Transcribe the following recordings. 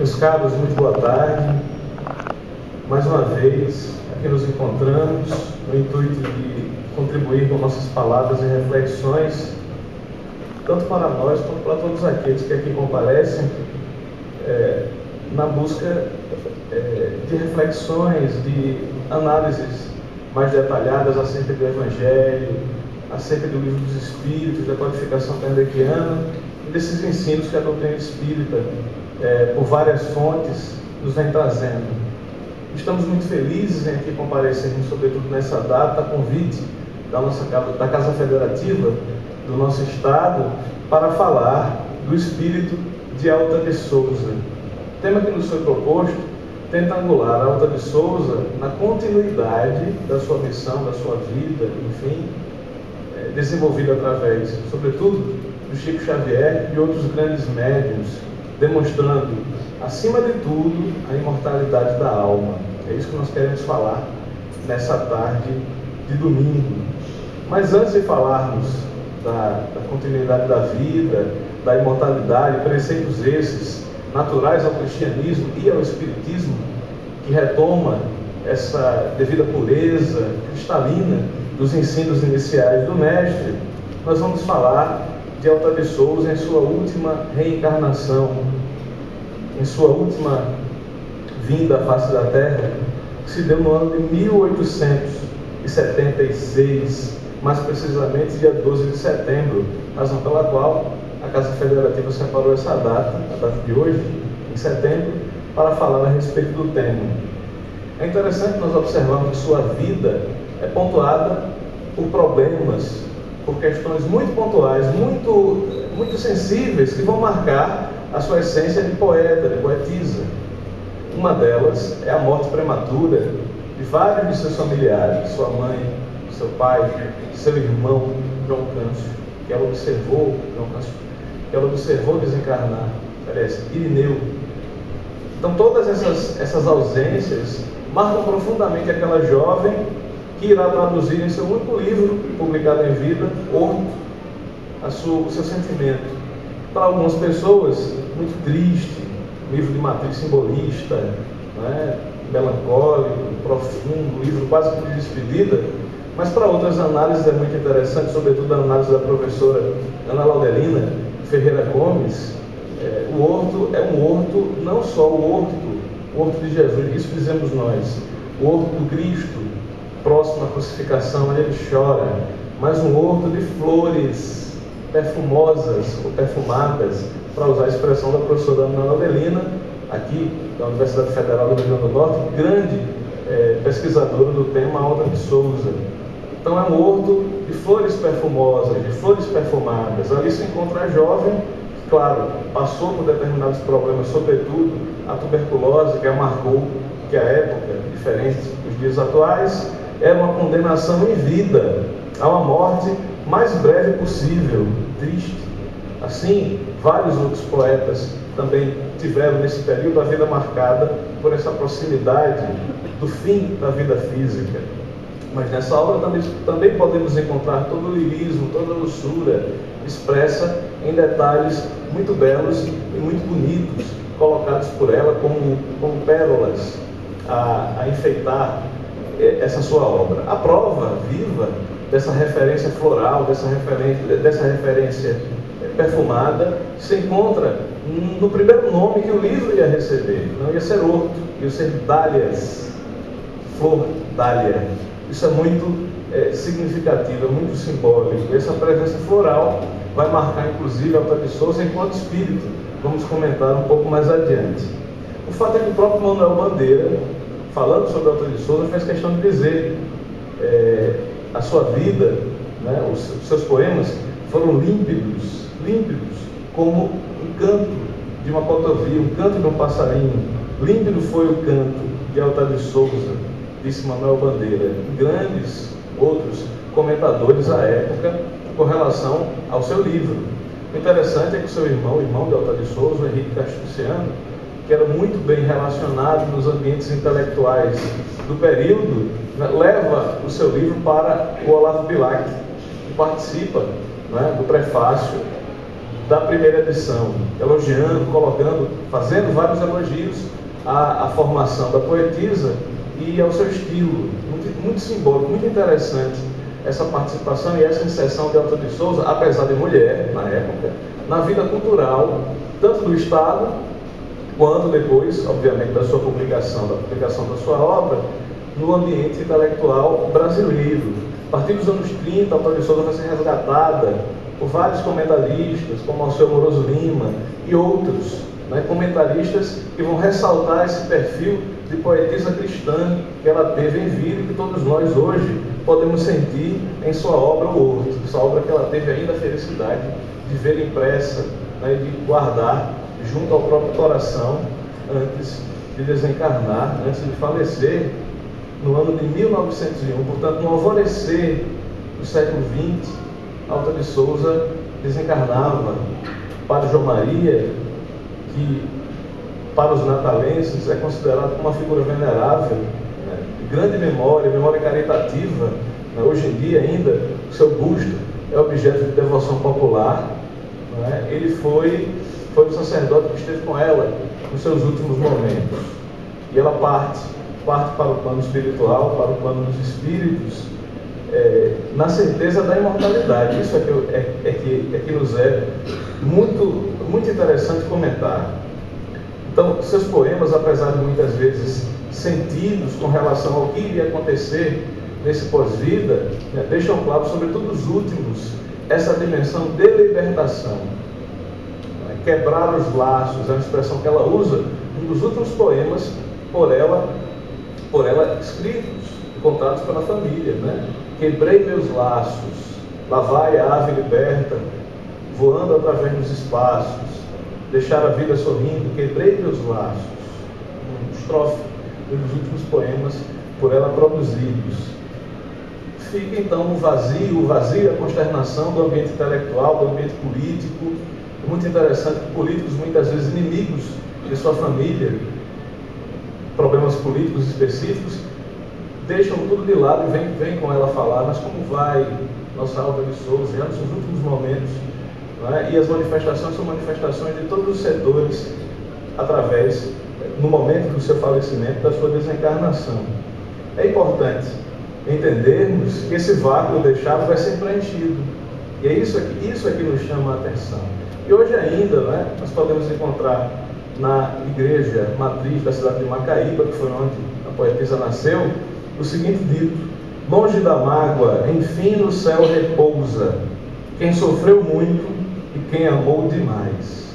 Meus caros, muito boa tarde. Mais uma vez, aqui nos encontramos no intuito de contribuir com nossas palavras e reflexões, tanto para nós quanto para todos aqueles que aqui comparecem, na busca de reflexões, de análises mais detalhadas acerca do Evangelho, acerca do Livro dos Espíritos, da codificação kardeciana e desses ensinos que a doutrina espírita, por várias fontes, nos vem trazendo. Estamos muito felizes em aqui comparecermos, sobretudo nessa data, a convite da Casa Federativa do nosso Estado, para falar do espírito de Alta de Souza. O tema que nos foi proposto tenta angular Alta de Souza na continuidade da sua missão, da sua vida, enfim, desenvolvida através, sobretudo, do Chico Xavier e outros grandes médiuns, demonstrando, acima de tudo, a imortalidade da alma. É isso que nós queremos falar nessa tarde de domingo. Mas antes de falarmos da continuidade da vida, da imortalidade, preceitos esses naturais ao cristianismo e ao espiritismo, que retoma essa devida pureza cristalina dos ensinos iniciais do Mestre, nós vamos falar de Alta de Souza em sua última reencarnação, em sua última vinda à face da Terra, que se deu no ano de 1876, mais precisamente dia 12 de setembro, razão pela qual a Casa Federativa separou essa data, a data de hoje, em setembro, para falar a respeito do tema. É interessante nós observarmos que sua vida é pontuada por problemas, por questões muito pontuais, muito sensíveis, que vão marcar a sua essência de poeta, de poetisa. Uma delas é a morte prematura de vários de seus familiares, sua mãe, seu pai, seu irmão, João Câncio, que ela observou desencarnar, aliás, Irineu. Então todas essas ausências marcam profundamente aquela jovem que irá traduzir em seu único livro, publicado em vida, Horto, o seu sentimento. Para algumas pessoas, muito triste, um livro de matriz simbolista, melancólico, profundo, um livro quase que de despedida, mas para outras análises é muito interessante, sobretudo a análise da professora Ana Laudelina Ferreira Gomes. O Horto é um horto, não só o horto de Jesus, isso dizemos nós, o horto do Cristo, próximo à crucificação, onde ele chora, mas um horto de flores perfumosas ou perfumadas, para usar a expressão da professora Ana Laudelina, aqui da Universidade Federal do Rio Grande do Norte, grande pesquisadora do tema, Alta de Souza. Então é um horto de flores perfumosas, de flores perfumadas. Ali se encontra a jovem, que, claro, passou por determinados problemas, sobretudo a tuberculose, que a marcou, que a época, diferente dos dias atuais, era uma condenação em vida a uma morte mais breve possível, triste. Assim, vários outros poetas também tiveram nesse período a vida marcada por essa proximidade do fim da vida física. Mas nessa obra também podemos encontrar todo o lirismo, toda a doçura expressa em detalhes muito belos e muito bonitos, colocados por ela como pérolas a enfeitar essa sua obra. A prova viva dessa referência floral, dessa referência perfumada, se encontra no primeiro nome que o livro ia receber. Não ia ser Horto, ia ser Dálias, flor Dália. Isso é muito significativo, é muito simbólico. Essa presença floral vai marcar, inclusive, Alta de Souza enquanto espírito. Vamos comentar um pouco mais adiante. O fato é que o próprio Manuel Bandeira, falando sobre Alta de Souza, fez questão de dizer a sua vida, os seus poemas foram límpidos como um canto de uma cotovia, um canto de um passarinho. Límpido foi o canto de Alta de Souza, disse Manuel Bandeira, e grandes outros comentadores à época com relação ao seu livro. O interessante é que seu irmão, o irmão de Alta de Souza, o Henrique Castruciano, que era muito bem relacionado nos ambientes intelectuais do período, leva o seu livro para o Olavo Bilac, que participa do prefácio da primeira edição, elogiando, colocando, fazendo vários elogios à formação da poetisa e ao seu estilo, muito simbólico, muito interessante essa participação e essa inserção de Alta de Souza, apesar de mulher, na época, na vida cultural, tanto do Estado, quanto depois, obviamente, da publicação da sua obra, no ambiente intelectual brasileiro. A partir dos anos 30, Alta de Souza vai ser resgatada por vários comentaristas, como Alceu Moroso Lima e outros, né, comentaristas que vão ressaltar esse perfil de poetisa cristã que ela teve em vida e que todos nós hoje podemos sentir em sua obra O Horto, essa obra que ela teve ainda a felicidade de ver impressa, né, de guardar junto ao próprio coração antes de desencarnar, antes de falecer no ano de 1901. Portanto, no alvorecer do século XX, Alta de Souza desencarnava. Padre João Maria, que para os natalenses é considerado como uma figura venerável, né, de grande memória caritativa, né, hoje em dia ainda o seu busto é objeto de devoção popular, né, ele foi o sacerdote que esteve com ela nos seus últimos momentos, e ela parte para o plano espiritual, para o plano dos espíritos, na certeza da imortalidade. Isso é que nos é muito interessante comentar. Então, seus poemas, apesar de muitas vezes sentidos com relação ao que iria acontecer nesse pós-vida, né, deixam claro, sobretudo os últimos, essa dimensão de libertação. Né, quebrar os laços, é uma expressão que ela usa, um dos últimos poemas por ela escritos, contados pela família, né? Quebrei meus laços, lá vai a ave liberta, voando através dos espaços, deixar a vida sorrindo, quebrei meus laços. Uma estrofe dos últimos poemas por ela produzidos. Fica então o vazio, a consternação do ambiente intelectual, do ambiente político. É muito interessante que políticos, muitas vezes inimigos de sua família, problemas políticos específicos, deixam tudo de lado e vem com ela falar, mas como vai nossa Alta de Souza, já nos seus últimos momentos, não é? E as manifestações são manifestações de todos os setores, através, no momento do seu falecimento, da sua desencarnação. É importante entendermos que esse vácuo deixado vai ser preenchido, e é isso que nos chama a atenção. E hoje ainda, não é? Nós podemos encontrar na igreja matriz da cidade de Macaíba, que foi onde a poetisa nasceu, o seguinte dito: longe da mágoa, enfim no céu repousa quem sofreu muito e quem amou demais.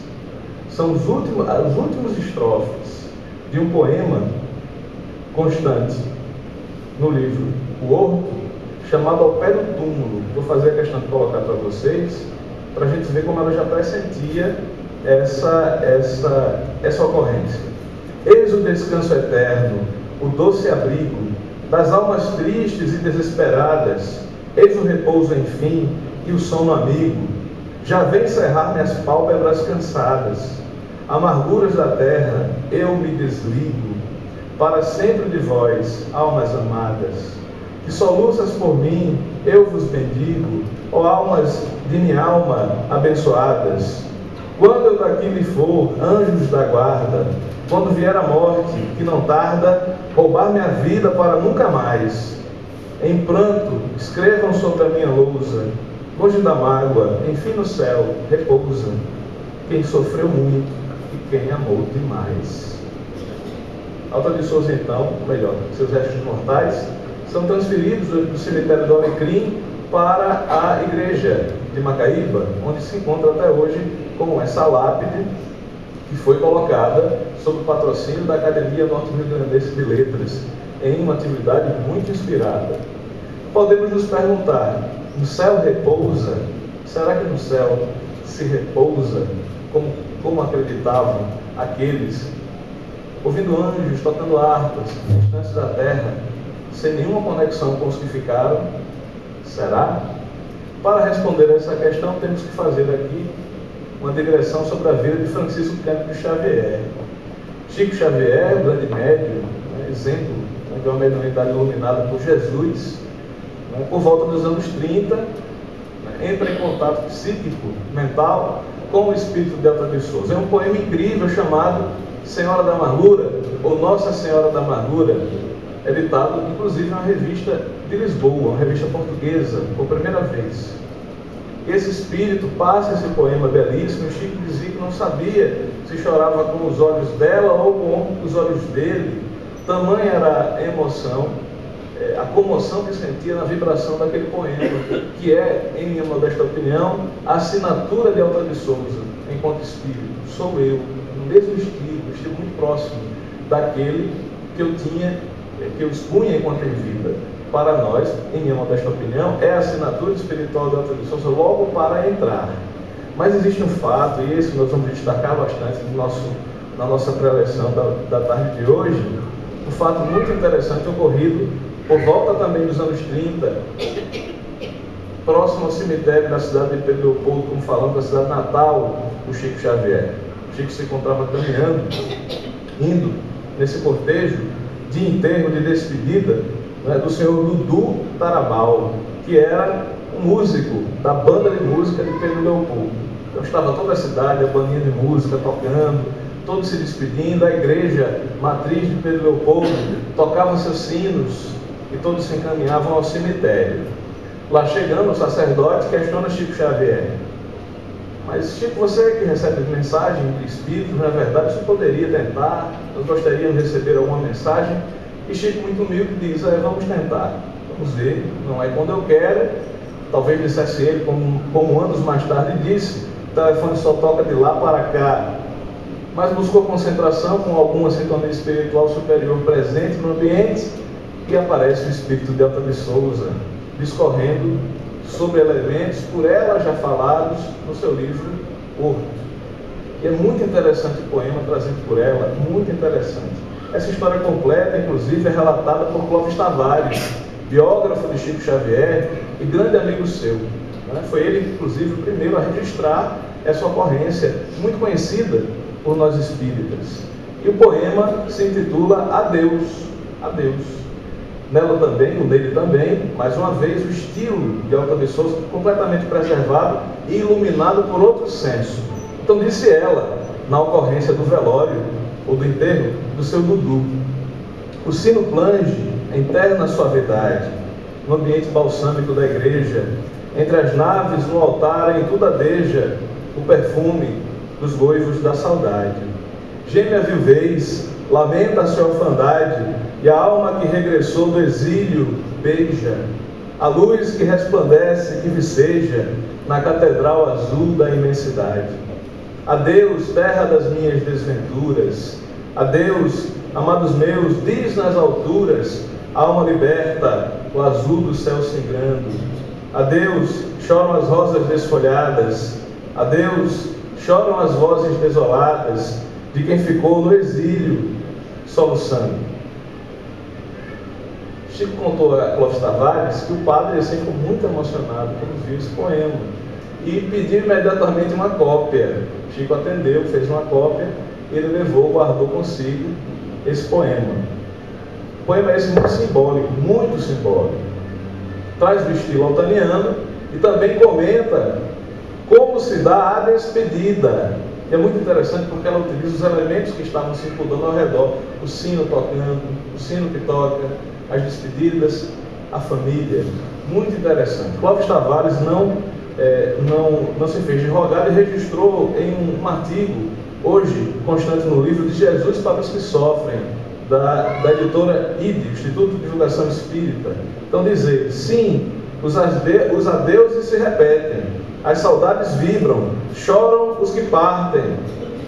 São as últimas estrofes de um poema constante no livro O Horto, chamado Ao Pé do Túmulo. Vou fazer a questão de colocar para vocês, para a gente ver como ela já pressentia essa ocorrência. Eis o descanso eterno, o doce abrigo das almas tristes e desesperadas, eis o repouso enfim e o sono amigo. Já vem cerrar minhas pálpebras cansadas, amarguras da terra eu me desligo, para sempre de vós, almas amadas, que soluças por mim eu vos bendigo, ó almas de minha alma abençoadas. Quando eu daqui me for, anjos da guarda, quando vier a morte, que não tarda, roubar minha vida para nunca mais, em pranto escrevam sobre a minha lousa, longe da mágoa, enfim no céu repousa quem sofreu muito e quem amou demais. Alta de Souza, então, melhor, seus restos mortais são transferidos do cemitério do Alecrim para a igreja de Macaíba, onde se encontra até hoje como essa lápide que foi colocada sob o patrocínio da Academia Norte-Rio-Grandense de Letras, em uma atividade muito inspirada. Podemos nos perguntar: no céu repousa? Será que no céu se repousa como acreditavam aqueles, ouvindo anjos, tocando harpas, distantes da terra, sem nenhuma conexão com os que ficaram? Será? Para responder a essa questão, temos que fazer aqui uma digressão sobre a vida de Francisco Cândido Xavier. Chico Xavier, grande médium, né, exemplo, né, de uma mediunidade iluminada por Jesus, né, por volta dos anos 30, né, entra em contato psíquico, mental, com o espírito de Alta de Souza. É um poema incrível chamado Senhora da Amargura, ou Nossa Senhora da Amargura, editado inclusive na revista de Lisboa, uma revista portuguesa, por primeira vez. Esse espírito passa esse poema belíssimo, e Chico dizia que não sabia se chorava com os olhos dela ou com os olhos dele. Tamanha era a emoção, a comoção que sentia na vibração daquele poema, que é, em minha modesta opinião, a assinatura de Alta de Souza, enquanto espírito. Sou eu, no mesmo estilo muito próximo daquele que eu expunha enquanto em vida. Para nós, em minha modesta opinião, é a assinatura espiritual de Alta de Souza logo para entrar. Mas existe um fato, e esse nós vamos destacar bastante na nossa preleção da tarde de hoje, um fato muito interessante ocorrido por volta também dos anos 30, próximo ao cemitério da cidade de Pedro Leopoldo, como falando da cidade natal do Chico Xavier. O Chico se encontrava caminhando, indo nesse cortejo de enterro, de despedida, do senhor Dudu Tarabal, que era um músico da banda de música de Pedro Leopoldo. Então estava toda a cidade, a bandinha de música tocando, todos se despedindo, a igreja matriz de Pedro Leopoldo tocava seus sinos e todos se encaminhavam ao cemitério. Lá chegando, o sacerdote questiona Chico Xavier: mas Chico, você que recebe mensagem de espíritos, na verdade, você poderia tentar, nós gostaríamos de receber alguma mensagem? E Chico, muito humilde, diz: vamos tentar, vamos ver, não é quando eu quero. Talvez dissesse ele, como anos mais tarde disse, o telefone só toca de lá para cá. Mas buscou concentração com alguma sintonia espiritual superior presente no ambiente, e aparece o espírito de Alta de Souza, discorrendo sobre elementos por ela já falados no seu livro Horto. E é muito interessante o poema trazido por ela, muito interessante. Essa história completa, inclusive, é relatada por Clóvis Tavares, biógrafo de Chico Xavier e grande amigo seu. Foi ele, inclusive, o primeiro a registrar essa ocorrência, muito conhecida por nós espíritas. E o poema se intitula Adeus, Adeus. Nela também, ou nele também, mais uma vez, o estilo de Alta de Souza completamente preservado e iluminado por outro senso. Então disse ela, na ocorrência do velório, ou do enterro, do seu Dudu: o sino plange em terna suavidade, no ambiente balsâmico da igreja, entre as naves, no altar, em tudo adeja o perfume dos goivos da saudade. Geme a viuvez, lamenta a sua orfandade, e a alma que regressou do exílio beija a luz que resplandece, que viceja na catedral azul da imensidade. Adeus, terra das minhas desventuras. Adeus, amados meus, diz nas alturas, alma liberta, o azul do céu singrando. Adeus, choram as rosas desfolhadas. Adeus, choram as vozes desoladas de quem ficou no exílio, soluçando. Chico contou a Clóvis Tavares que o padre assim, ficou muito emocionado quando viu esse poema e pediu imediatamente uma cópia. Chico atendeu, fez uma cópia, ele levou, guardou consigo esse poema. O poema é esse muito simbólico. Traz do estilo altaniano e também comenta como se dá a despedida. E é muito interessante porque ela utiliza os elementos que estavam circulando ao redor: o sino tocando, o sino que toca, as despedidas, a família. Muito interessante. Clóvis Tavares não se fez de rogado e registrou em um artigo, hoje constante no livro, de Jesus para os que sofrem, da editora IDE, Instituto de Divulgação Espírita. Então dizer: sim, os adeuses se repetem, as saudades vibram, choram os que partem,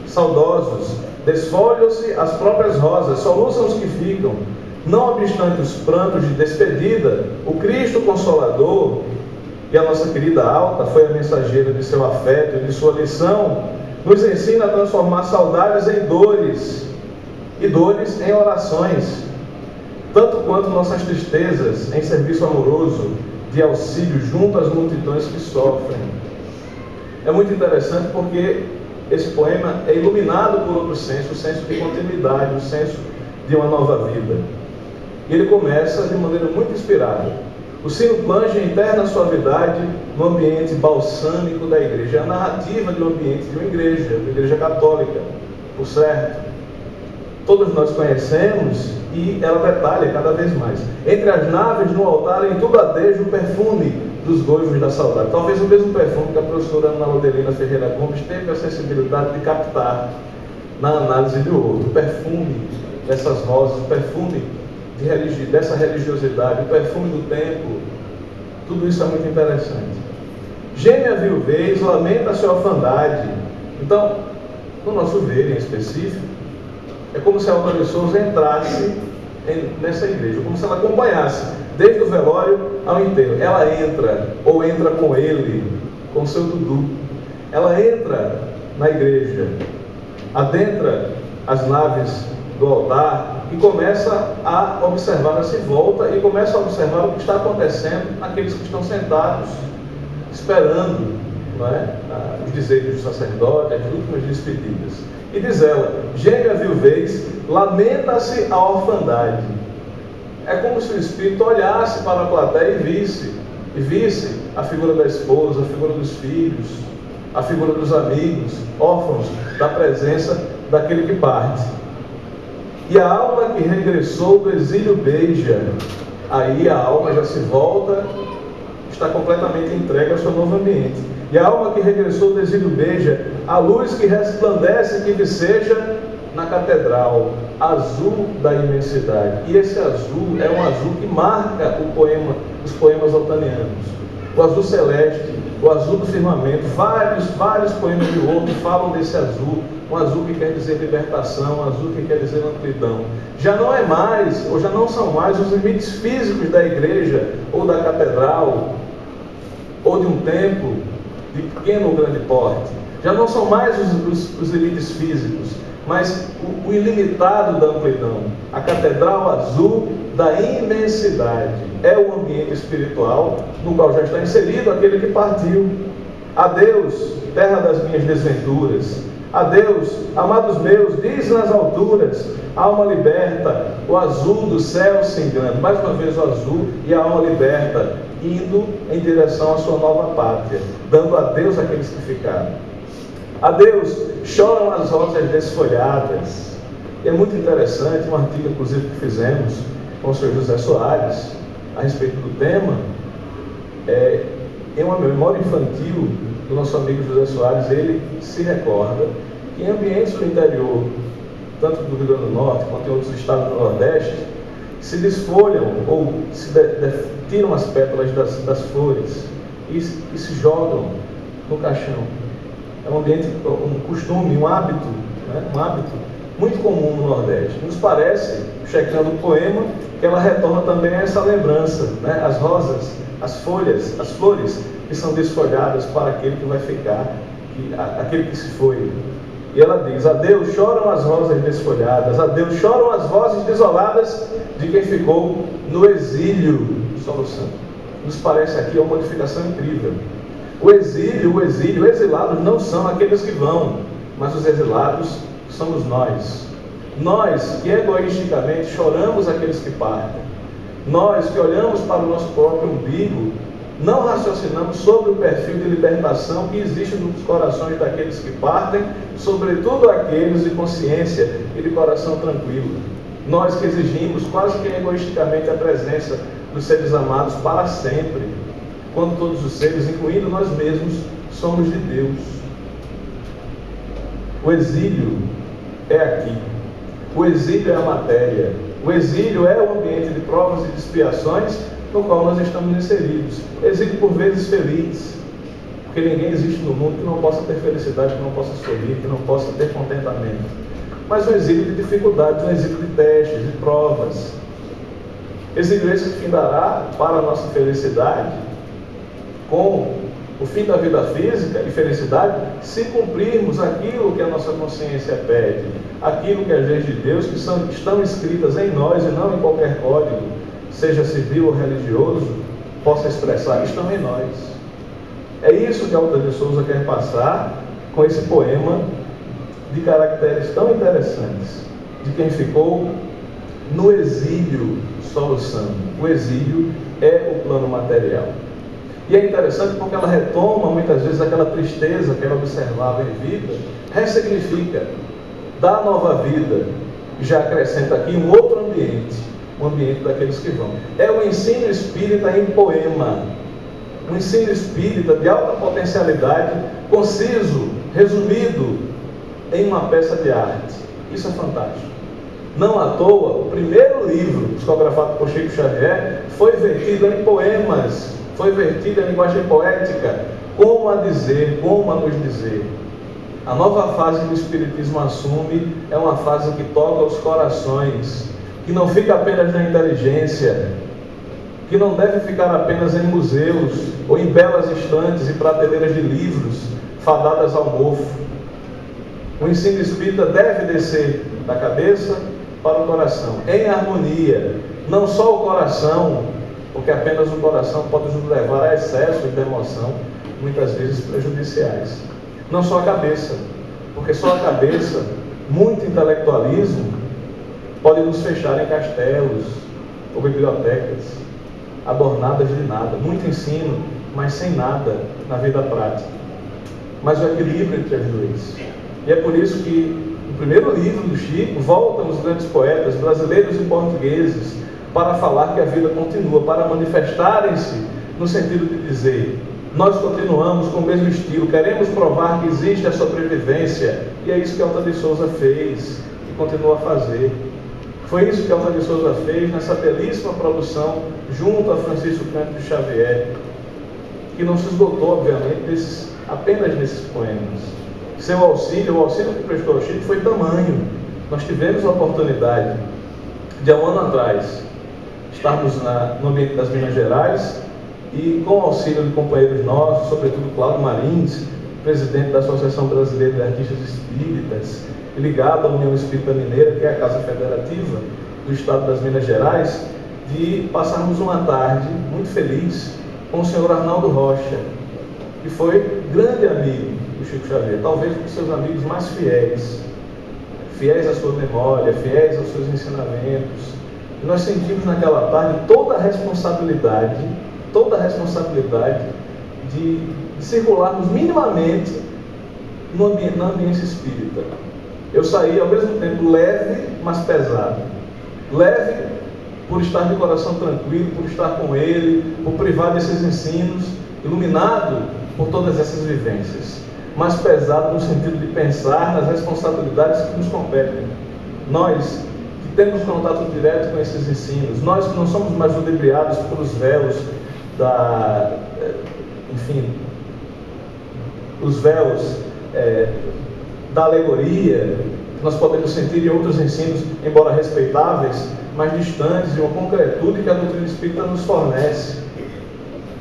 saudosos, desfolham-se as próprias rosas, soluçam os que ficam. Não obstante os prantos de despedida, o Cristo Consolador, e a nossa querida Alta foi a mensageira de seu afeto e de sua lição, nos ensina a transformar saudades em dores, e dores em orações, tanto quanto nossas tristezas em serviço amoroso, de auxílio junto às multidões que sofrem. É muito interessante porque esse poema é iluminado por outro senso, o senso de continuidade, o senso de uma nova vida. E ele começa de maneira muito inspirada. O sino planja em eterna suavidade no ambiente balsâmico da igreja. É a narrativa do ambiente de uma igreja católica, por certo. Todos nós conhecemos e ela detalha cada vez mais. Entre as naves no altar, em tudo adeja o perfume dos goivos da saudade. Talvez o mesmo perfume que a professora Ana Laudelina Ferreira Gomes teve a sensibilidade de captar na análise do outro. O perfume dessas rosas, o perfume dessa religiosidade, o perfume do templo, tudo isso é muito interessante. Geme a viuvez, lamenta-se a orfandade. Então, no nosso ver em específico, é como se a Alta de Souza entrasse nessa igreja, como se ela acompanhasse, desde o velório ao enterro. Ela entra, ou entra com ele, com seu Dudu. Ela entra na igreja, adentra as naves do altar e começa a observar, ela se volta e começa a observar o que está acontecendo naqueles que estão sentados, esperando, não é? Os dizeres do sacerdote, as últimas despedidas. E diz ela: geme a viuvez, lamenta-se a orfandade. É como se o Espírito olhasse para a plateia e visse a figura da esposa, a figura dos filhos, a figura dos amigos, órfãos da presença daquele que parte. E a alma que regressou do exílio beija. Aí a alma já se volta, está completamente entregue ao seu novo ambiente. E a alma que regressou do exílio beija a luz que resplandece, que viceja na catedral, azul da imensidade. E esse azul é um azul que marca os poemas otanianos. O azul celeste, o azul do firmamento. Vários poemas de outro falam desse azul. Um azul que quer dizer libertação, um azul que quer dizer amplidão. Já não é mais, ou já não são mais os limites físicos da igreja, ou da catedral, ou de um templo de pequeno ou grande porte. Já não são mais os limites físicos, mas o ilimitado da amplidão. A catedral azul da imensidade é o ambiente espiritual no qual já está inserido aquele que partiu. Adeus, terra das minhas desventuras. Adeus, amados meus, diz nas alturas, alma liberta, o azul do céu se engana. Mais uma vez o azul e a alma liberta, indo em direção à sua nova pátria, dando adeus àqueles que ficaram. Adeus, choram as rosas desfolhadas. E é muito interessante, um artigo inclusive que fizemos com o Sr. José Soares, a respeito do tema, em uma memória infantil do nosso amigo José Soares. Ele se recorda que em ambientes do interior, tanto do Rio Grande do Norte quanto em outros estados do Nordeste, se desfolham ou se tiram as pétalas das flores e se jogam no caixão. É um ambiente, um costume, um hábito, né? Um hábito muito comum no Nordeste. Nos parece, checando o poema, que ela retorna também a essa lembrança, né? As rosas, as folhas, as flores que são desfolhadas para aquele que vai ficar, aquele que se foi. E ela diz: adeus, choram as rosas desfolhadas, adeus, choram as vozes desoladas de quem ficou no exílio. Solução. Nos parece aqui uma modificação incrível. O exílio, exilados não são aqueles que vão, mas os exilados somos nós. Nós que egoisticamente choramos aqueles que partem. Nós que olhamos para o nosso próprio umbigo, não raciocinamos sobre o perfil de libertação que existe nos corações daqueles que partem, sobretudo aqueles de consciência e de coração tranquilo. Nós que exigimos quase que egoisticamente a presença dos seres amados para sempre, quando todos os seres, incluindo nós mesmos, somos de Deus. O exílio é aqui. O exílio é a matéria. O exílio é o ambiente de provas e de expiações no qual nós estamos inseridos. Exílio por vezes feliz, porque ninguém existe no mundo que não possa ter felicidade, que não possa sorrir, que não possa ter contentamento. Mas um exílio de dificuldades, um exílio de testes, de provas. Exílio esse que findará para a nossa felicidade com o fim da vida física e felicidade, se cumprirmos aquilo que a nossa consciência pede, aquilo que as leis de Deus que estão escritas em nós e não em qualquer código, seja civil ou religioso, possa expressar, estão em nós. É isso que Alta de Souza quer passar com esse poema de caracteres tão interessantes, de quem ficou no exílio soluçando. O exílio é o plano material. E é interessante porque ela retoma muitas vezes aquela tristeza que ela observava em vida, ressignifica, dá nova vida, e já acrescenta aqui um outro ambiente, o ambiente daqueles que vão. É o ensino espírita em poema, um ensino espírita de alta potencialidade, conciso, resumido em uma peça de arte. Isso é fantástico. Não à toa, o primeiro livro psicografado por Chico Xavier foi vertido em poemas, foi vertido em linguagem poética, como a dizer, como a nos dizer. A nova fase que o Espiritismo assume é uma fase que toca os corações, que não fica apenas na inteligência, que não deve ficar apenas em museus ou em belas estantes e prateleiras de livros fadadas ao mofo. O ensino espírita deve descer da cabeça para o coração, em harmonia. Não só o coração, porque apenas o coração pode nos levar a excessos de emoção, muitas vezes prejudiciais. Não só a cabeça, porque só a cabeça, muito intelectualismo, pode nos fechar em castelos ou bibliotecas, adornadas de nada, muito ensino, mas sem nada na vida prática. Mas o equilíbrio entre as duas. E é por isso que no primeiro livro do Chico voltam os grandes poetas brasileiros e portugueses para falar que a vida continua, para manifestarem-se no sentido de dizer: nós continuamos com o mesmo estilo, queremos provar que existe a sobrevivência, e é isso que Alta de Souza fez e continua a fazer. Foi isso que Alta de Souza fez nessa belíssima produção junto a Francisco Cândido Xavier, que não se esgotou, obviamente, apenas nesses poemas. Seu auxílio, o auxílio que prestou ao Chico foi tamanho. Nós tivemos a oportunidade de, há um ano atrás, estarmos no ambiente das Minas Gerais e, com o auxílio de companheiros nossos, sobretudo Cláudio Marins, presidente da Associação Brasileira de Artistas Espíritas, ligado à União Espírita Mineira, que é a Casa Federativa do Estado das Minas Gerais, de passarmos uma tarde muito feliz com o senhor Arnaldo Rocha, que foi grande amigo do Chico Xavier, talvez um dos seus amigos mais fiéis à sua memória, fiéis aos seus ensinamentos. E nós sentimos naquela tarde toda a responsabilidade de circularmos minimamente na ambiência espírita. Eu saí ao mesmo tempo leve, mas pesado. Leve por estar de coração tranquilo, por estar com ele, por privar desses ensinos, iluminado por todas essas vivências, mas pesado no sentido de pensar nas responsabilidades que nos competem. Nós que temos contato direto com esses ensinos, nós que não somos mais ludibriados pelos véus os véus da alegoria, que nós podemos sentir em outros ensinos, embora respeitáveis, mas distantes de uma concretude que a doutrina espírita nos fornece.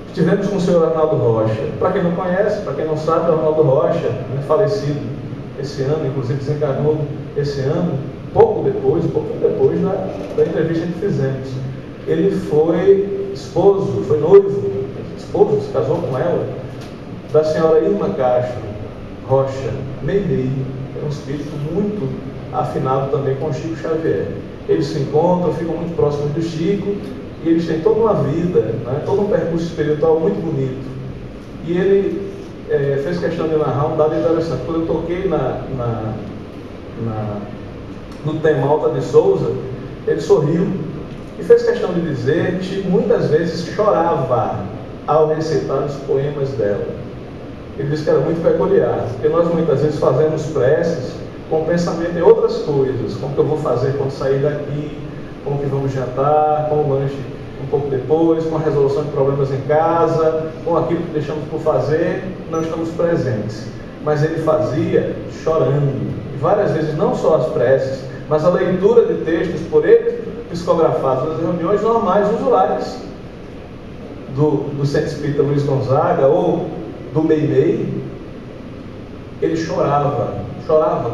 Estivemos com o senhor Arnaldo Rocha. Para quem não conhece, para quem não sabe, o Arnaldo Rocha, falecido esse ano, inclusive desencarnou esse ano, um pouquinho depois da entrevista que fizemos. Ele foi esposo, foi noivo, se casou com ela, da senhora Irma Castro Rocha, Meimei, é um espírito muito afinado também com o Chico Xavier. Eles se encontram, ficam muito próximos do Chico, e eles têm toda uma vida, todo um percurso espiritual muito bonito. E ele fez questão de narrar um dado interessante. Quando eu toquei no tema Alta de Souza, ele sorriu e fez questão de dizer que Chico muitas vezes chorava ao recitar os poemas dela. Ele disse que era muito peculiar, porque nós muitas vezes fazemos preces com pensamento em outras coisas, como que eu vou fazer quando sair daqui, como que vamos jantar, com o lanche um pouco depois, com a resolução de problemas em casa, com aquilo que deixamos por fazer, não estamos presentes. Mas ele fazia chorando, e várias vezes não só as preces, mas a leitura de textos por ele psicografados nas reuniões normais, usuais, do Centro Espírita Luiz Gonzaga ou do Meimei. Ele chorava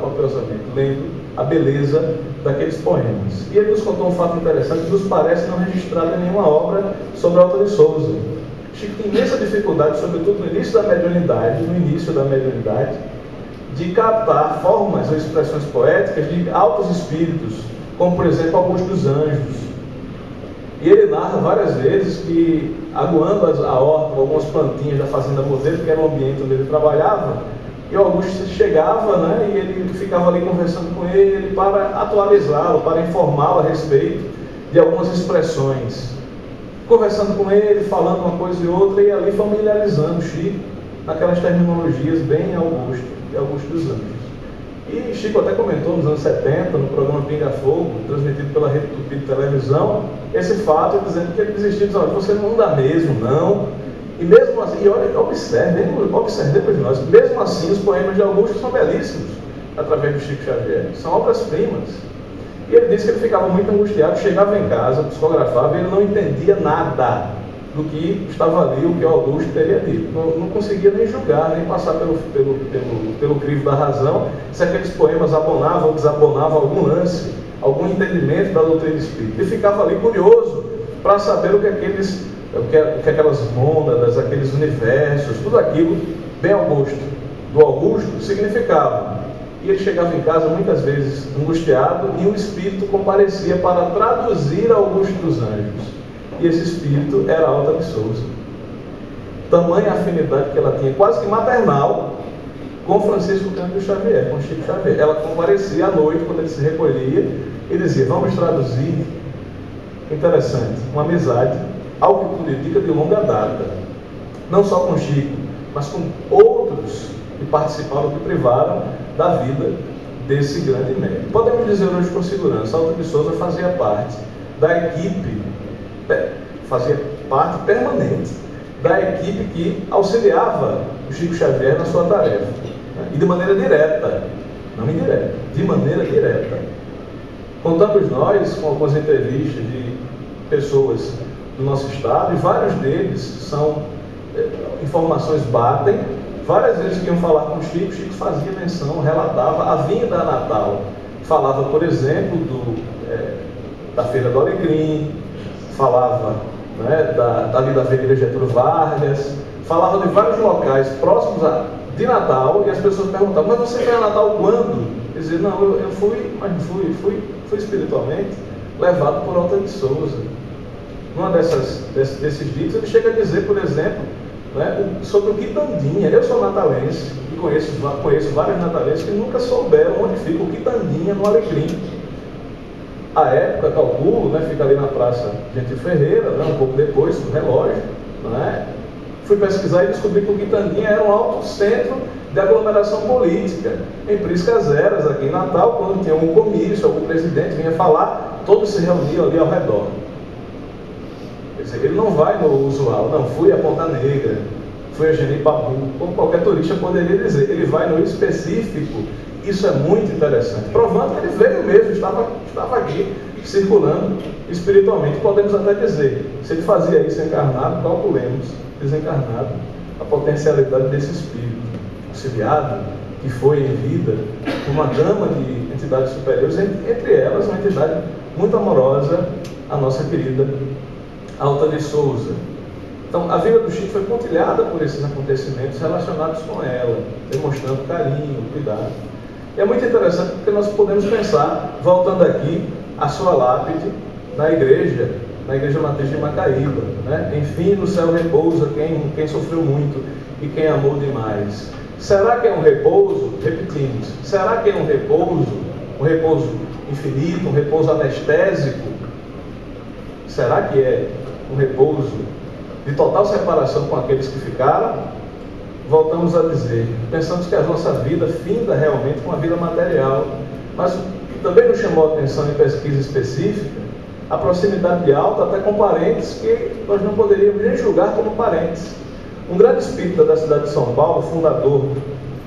copiosamente, lendo a beleza daqueles poemas. E ele nos contou um fato interessante que nos parece não registrado em nenhuma obra sobre Alta de Souza. Chico tem imensa dificuldade, sobretudo no início da mediunidade, de captar formas ou expressões poéticas de altos espíritos, como por exemplo Augusto dos Anjos. E ele narra várias vezes que, aguando a horta, algumas plantinhas da Fazenda Modelo, que era o ambiente onde ele trabalhava, e o Augusto chegava, né, e ele ficava ali conversando com ele para atualizá-lo, para informá-lo a respeito de algumas expressões. Conversando com ele, falando uma coisa e outra, e ali familiarizando Chico naquelas terminologias bem Augusto e Augusto dos Anjos. E Chico até comentou nos anos 70, no programa Pinga Fogo, transmitido pela Rede Tupi de televisão, esse fato, dizendo que ele desistiu, dizendo: você não dá mesmo, não. E mesmo assim, e olha, observemos nós, mesmo assim os poemas de Augusto são belíssimos, através do Chico Xavier, são obras-primas. E ele disse que ele ficava muito angustiado, chegava em casa, psicografava, e ele não entendia nada do que estava ali, o que o Augusto teria dito. Não conseguia nem julgar, nem passar pelo crivo da razão, se aqueles poemas abonavam ou desabonavam algum lance, algum entendimento da doutrina espírita. Ele ficava ali curioso para saber o que aquelas mônadas, aqueles universos, tudo aquilo, bem Augusto, do Augusto, significava. E ele chegava em casa muitas vezes angustiado, e o Espírito comparecia para traduzir Augusto dos Anjos. E esse Espírito era Alta de Souza. Tamanha afinidade que ela tinha, quase que maternal, com Francisco Cândido Xavier, com Chico Xavier. Ela comparecia à noite, quando ele se recolhia, e dizia: vamos traduzir. Interessante, uma amizade, algo que tudo indica, de longa data. Não só com Chico, mas com outros que participaram, que privaram da vida desse grande médico. Podemos dizer hoje com segurança, Alta de Souza fazia parte da equipe, fazia parte permanente da equipe que auxiliava o Chico Xavier na sua tarefa, né? E de maneira direta, não indireta, de maneira direta. Contamos nós com algumas entrevistas de pessoas do nosso estado, e vários deles são informações batem. Várias vezes que iam falar com o Chico, Chico fazia menção, relatava a vinda a Natal. Falava, por exemplo, da Feira do Alecrim, falava, né, ali da Avenida Getúlio Vargas, falava de vários locais próximos de Natal, e as pessoas perguntavam: mas você veio a Natal quando? Ele dizia: não, eu fui, mas fui espiritualmente levado por Alta de Souza. Numa desses dias, ele chega a dizer, por exemplo, né, sobre o Quitandinha. Eu sou natalense e conheço vários natalenses que nunca souberam onde fica o Quitandinha no Alecrim. À época, calculo, né, fica ali na Praça Gentil Ferreira, né, um pouco depois do relógio, né, fui pesquisar e descobri que o Quitandinha era um alto centro de aglomeração política, em Priscas Eras, aqui em Natal. Quando tinha um comício, algum presidente vinha falar, todos se reuniam ali ao redor. Ele não vai no usual, não, fui a Ponta Negra, fui a Genipabu, como qualquer turista poderia dizer, ele vai no específico. Isso é muito interessante, provando que ele veio mesmo, estava aqui, circulando espiritualmente. Podemos até dizer, se ele fazia isso encarnado, calculemos, desencarnado, a potencialidade desse espírito, auxiliado, que foi em vida, por uma gama de entidades superiores, entre elas uma entidade muito amorosa, a nossa querida Alta de Souza. Então, a vida do Chico foi pontilhada por esses acontecimentos relacionados com ela, demonstrando carinho, cuidado. E é muito interessante porque nós podemos pensar, voltando aqui, a sua lápide na igreja matriz de Macaíba, né? Enfim, no céu repousa quem sofreu muito e quem amou demais. Será que é um repouso? Repetimos, será que é um repouso infinito, um repouso anestésico? Será que é um repouso de total separação com aqueles que ficaram? Voltamos a dizer, pensamos que a nossa vida finda realmente com a vida material, mas também nos chamou a atenção em pesquisa específica a proximidade de Alta até com parentes que nós não poderíamos nem julgar como parentes. Um grande espírita da cidade de São Paulo, fundador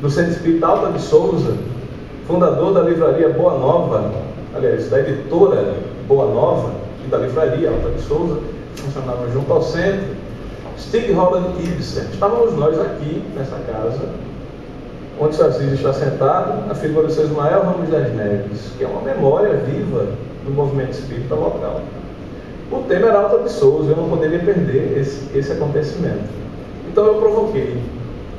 do Centro Espírita Alta de Souza, fundador da livraria Boa Nova, aliás, da editora Boa Nova e da livraria Alta de Souza, que funcionava junto ao centro, Stig Roland Ibsen. Estávamos nós aqui, nessa casa, onde o Sr. Assis está sentado, a figura do Sr. Ismael Ramos das Neves, que é uma memória viva do movimento espírita local. O tema era Alta de Souza, eu não poderia perder esse acontecimento. Então eu provoquei.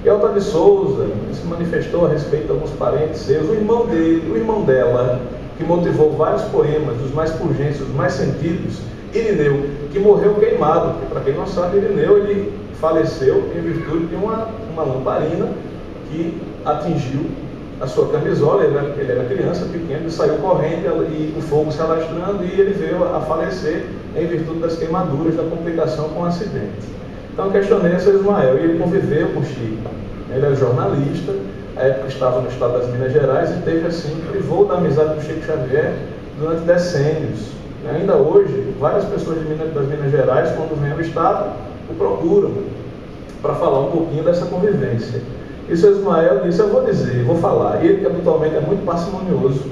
E Alta de Souza se manifestou a respeito de alguns parentes seus, o irmão dele, o irmão dela, que motivou vários poemas, dos mais pungentes, dos mais sentidos, Irineu, que morreu queimado, porque, para quem não sabe, Irineu ele faleceu em virtude de uma lamparina que atingiu a sua camisola. Ele era criança, pequeno, ele saiu correndo e o fogo se alastrando, e ele veio a falecer em virtude das queimaduras, da complicação com o acidente. Então questionei a seu Ismael, e ele conviveu com Chico. Ele era jornalista, à época estava no estado das Minas Gerais, e teve assim, privou da amizade com Chico Xavier durante decênios. Ainda hoje, várias pessoas das Minas Gerais, quando vêm ao estado, o procuram para falar um pouquinho dessa convivência. E o seu Ismael disse: eu vou dizer, vou falar. E ele, que habitualmente é muito parcimonioso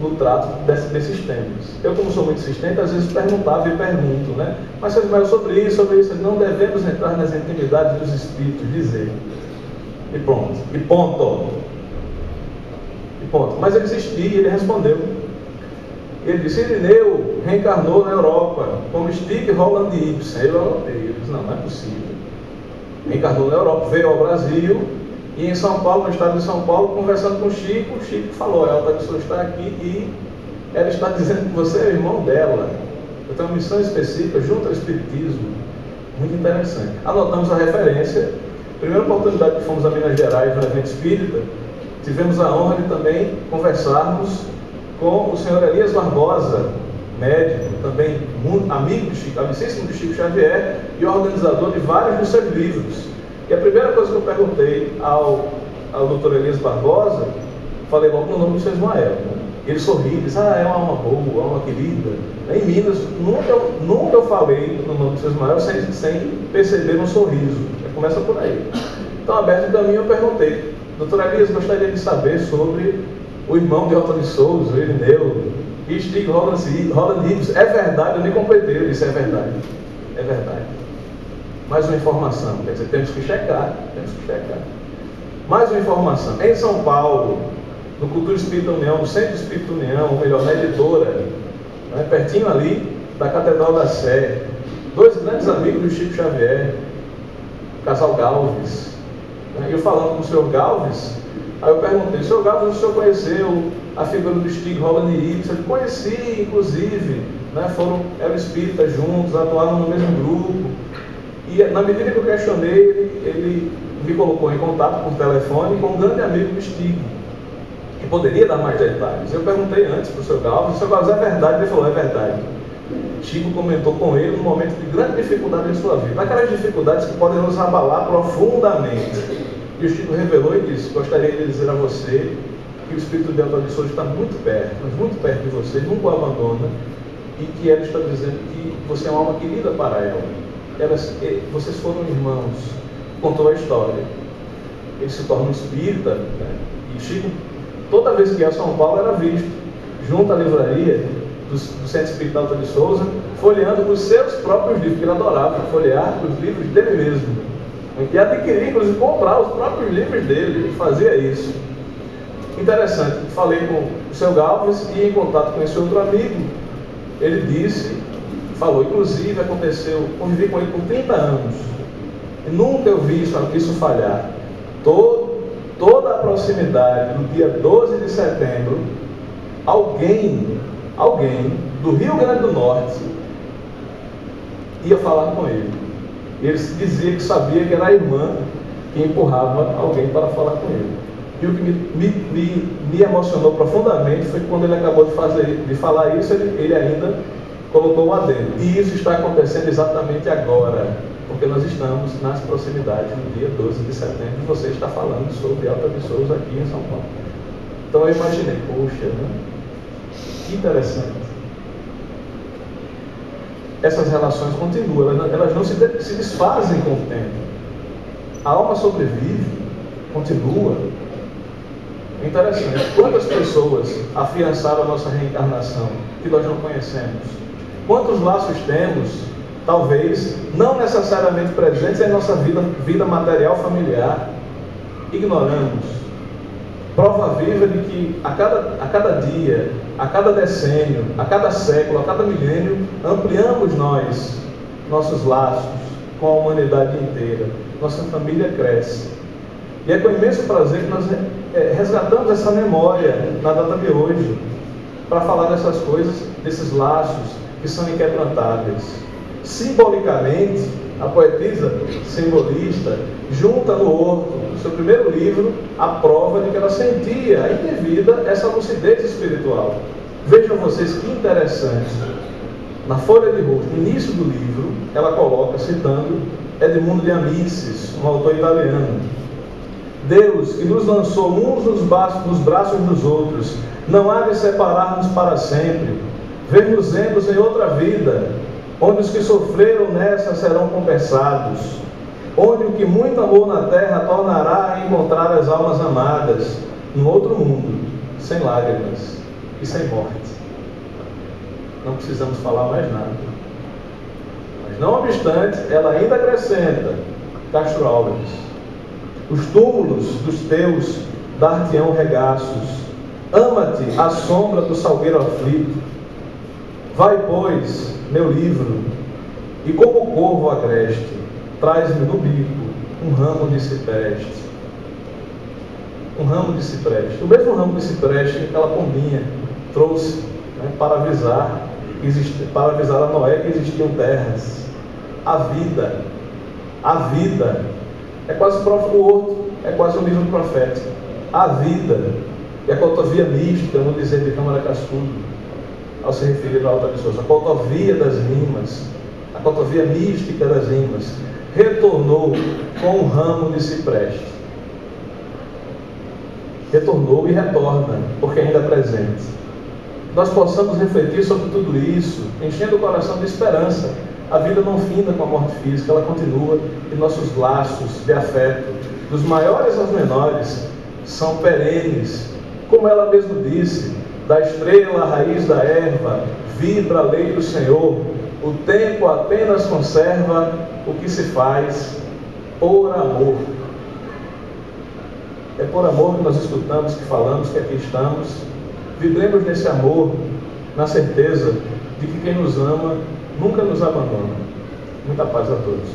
no trato desses temas. Eu, como sou muito insistente, às vezes perguntava e pergunto, né? Mas, seu Ismael, sobre isso, não devemos entrar nas intimidades dos espíritos, dizer. E pronto. E ponto. E ponto. Mas ele insistia e ele respondeu. Ele disse: Irineu reencarnou na Europa, como Stig Roland Ibsen. Eu anotei. Ele disse: não é possível. Reencarnou na Europa, veio ao Brasil, e em São Paulo, no estado de São Paulo, conversando com o Chico falou: ela está aqui e ela está dizendo que você é o irmão dela. Eu tenho uma missão específica junto ao Espiritismo. Muito interessante. Anotamos a referência. Primeira oportunidade que fomos a Minas Gerais no evento espírita, tivemos a honra de também conversarmos com o senhor Elias Barbosa, médico, também amigo de Chico, amicíssimo de Chico Xavier e organizador de vários dos seus livros. E a primeira coisa que eu perguntei ao doutor Elias Barbosa, falei logo no nome do seu Ismael. Ele sorriu e disse: é uma alma boa, uma alma querida. Em Minas, nunca eu falei no nome do seu Ismael sem perceber um sorriso. Começa por aí. Então, aberto o caminho, eu perguntei: doutor Elias, gostaria de saber sobre o irmão de Otto de Souza, o Irineu, e Stig Roland Ibsen. É verdade? Eu nem completei. Eu disse: é verdade. É verdade. Mais uma informação. Quer dizer, temos que checar. Mais uma informação. Em São Paulo, no Cultura Espírita União, no Centro Espírita União, ou melhor, na editora, né, pertinho ali da Catedral da Sé, dois grandes amigos do Chico Xavier, o casal Galves. Eu falando com o senhor Galves, aí eu perguntei: senhor Galves, o senhor conheceu a figura do Stig Roland Ibsen? Eu conheci, inclusive, né, eram espíritas juntos, atuavam no mesmo grupo. E na medida que eu questionei, ele me colocou em contato por telefone com um grande amigo do Stig, que poderia dar mais detalhes. Eu perguntei antes para o senhor Galves: o senhor Galves, é verdade? Ele falou: é verdade. Chico comentou com ele num momento de grande dificuldade em sua vida, aquelas dificuldades que podem nos abalar profundamente. E o Chico revelou e disse: gostaria de dizer a você que o Espírito de Otto de Souza está muito perto, mas muito perto de você, nunca o abandona, e que ela está dizendo que você é uma alma querida para ela. Vocês foram irmãos. Contou a história. Ele se torna um espírita, né? E Chico, toda vez que ia a São Paulo, era visto junto à livraria do Centro Espírita Otto de Souza, folheando os seus próprios livros, que ele adorava folhear os livros dele mesmo, e adquirir, inclusive comprar os próprios livros dele. Ele fazia isso. Interessante. Falei com o seu Galves e, em contato com esse outro amigo, ele falou, inclusive convivi com ele por 30 anos e nunca eu vi isso falhar. Toda a proximidade do dia 12 de setembro, alguém do Rio Grande do Norte ia falar com ele. Ele dizia que sabia que era a irmã que empurrava alguém para falar com ele. E o que me emocionou profundamente foi que, quando ele acabou de falar isso, ele ainda colocou um adendo: e isso está acontecendo exatamente agora, porque nós estamos nas proximidades do dia 12 de setembro e você está falando sobre Otto de Souza aqui em São Paulo. Então eu imaginei: poxa, né? Que interessante. Essas relações continuam, elas não se desfazem com o tempo. A alma sobrevive, continua. É interessante. Quantas pessoas afiançaram a nossa reencarnação que nós não conhecemos? Quantos laços temos, talvez, não necessariamente presentes em nossa vida material familiar, ignoramos? Prova viva de que a cada dia, a cada decênio, a cada século, a cada milênio, ampliamos nossos laços com a humanidade inteira. Nossa família cresce. E é com imenso prazer que nós resgatamos essa memória na data de hoje, para falar dessas coisas, desses laços que são inquebrantáveis. Simbolicamente, a poetisa simbolista junta no horto, no seu primeiro livro, a prova de que ela sentia ainda em vida essa lucidez espiritual. Vejam vocês que interessante. Na folha de rosto, no início do livro, ela coloca, citando Edmundo de Amicis, um autor italiano: Deus, que nos lançou uns nos braços dos outros, não há de separar-nos para sempre. Ver-nos-emos em outra vida, onde os que sofreram nessa serão compensados, onde o que muito amou na terra tornará a encontrar as almas amadas, num outro mundo, sem lágrimas e sem morte. Não precisamos falar mais nada. Mas não obstante, ela ainda acrescenta, Castro Alves: os túmulos dos teus dar-te-ão regaços, ama-te a sombra do salgueiro aflito. Vai, pois, meu livro, e como corvo agreste, traz-me no bico um ramo de cipreste. Um ramo de cipreste. O mesmo ramo de cipreste que aquela pombinha trouxe, né, para avisar a Noé que existiam terras. A vida é quase o próprio horto, é quase um livro profético. A vida e a cotovia mística, no dizer de Câmara Cascudo, ao se referir ao Alta de Souza, a cotovia das rimas, a cotovia mística das rimas, retornou com um ramo de cipreste. Retornou e retorna, porque ainda é presente. Nós possamos refletir sobre tudo isso, enchendo o coração de esperança. A vida não finda com a morte física, ela continua, e nossos laços de afeto, dos maiores aos menores, são perenes. Como ela mesma disse: da estrela à raiz da erva, vibra a lei do Senhor, o tempo apenas conserva o que se faz por amor. É por amor que nós escutamos, que falamos, que aqui estamos. Vibremos nesse amor, na certeza de que quem nos ama nunca nos abandona. Muita paz a todos.